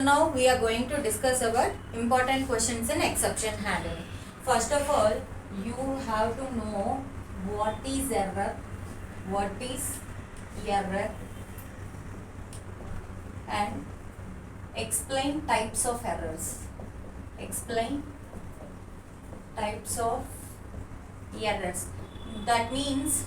Now we are going to discuss about important questions in exception handling. First of all, you have to know what is error, and explain types of errors. Explain types of errors. That means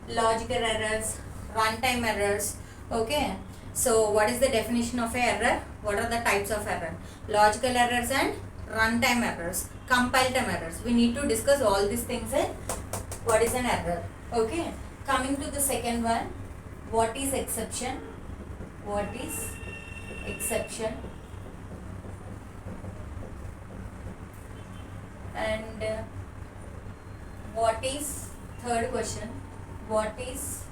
logical errors, runtime errors. Okay. So what is the definition of error? What are the types of error? Logical errors and runtime errors, compile time errors. We need to discuss all these things in what is an error. Okay. Coming to the second one, what is exception? What is exception? And what is third question? What is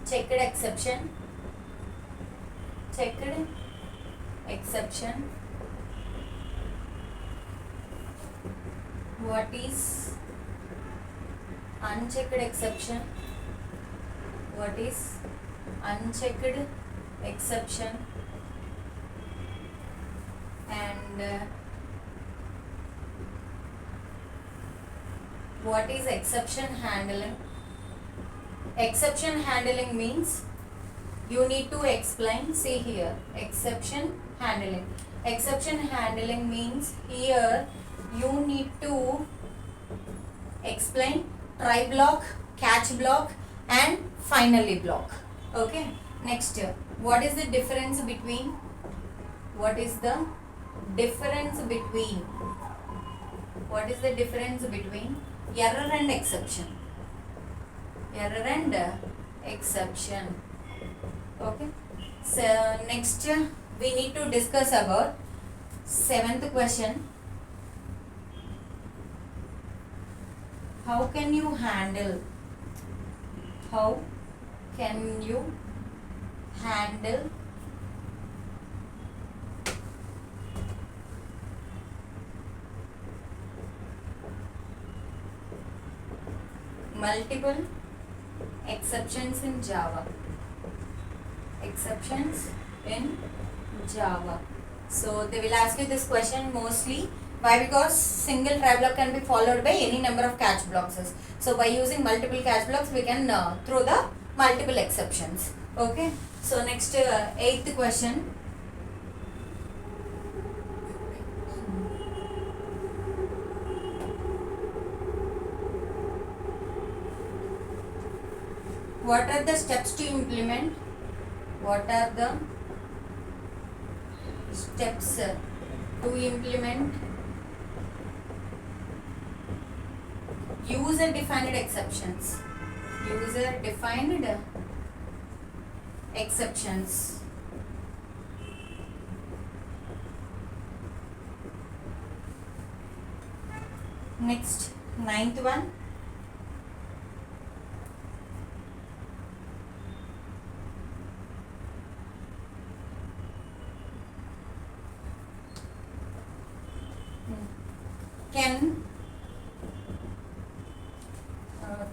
checked exception? Checked exception. What is unchecked exception? What is unchecked exception? And what is exception handling? Exception handling means you need to explain. See here, exception handling. Exception handling means here you need to explain try block, catch block and finally block. Okay. Next, what is the difference between error and exception? Error and exception. Okay. So next we need to discuss about seventh question. How can you handle multiple exceptions in Java? Exceptions in Java. So they will ask you this question mostly. Why? Because single try block can be followed by any number of catch blocks. So by using multiple catch blocks, we can throw the multiple exceptions. Okay. So next, eighth question. What are the steps to implement? What are the steps to implement user defined exceptions? User defined exceptions. Next, ninth one.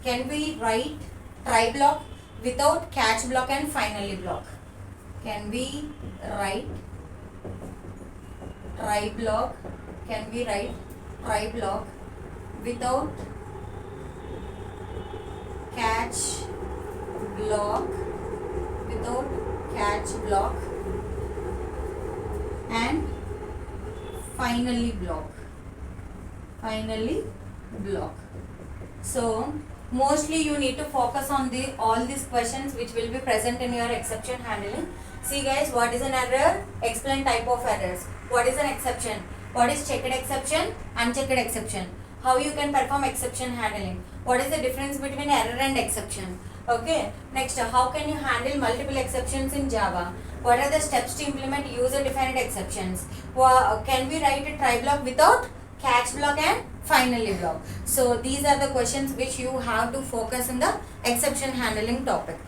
Can we write try block without catch block and finally block? Can we write try block? Can we write try block without catch block? Without catch block and finally block. Finally block. So mostly you need to focus on all these questions which will be present in your exception handling. See guys, what is an error? Explain type of errors. What is an exception? What is checked exception? Unchecked exception. How you can perform exception handling? What is the difference between error and exception? Okay. Next, how can you handle multiple exceptions in Java? What are the steps to implement user defined exceptions? Can we write a try block without catch block and finally block? So these are the questions which you have to focus in the exception handling topic.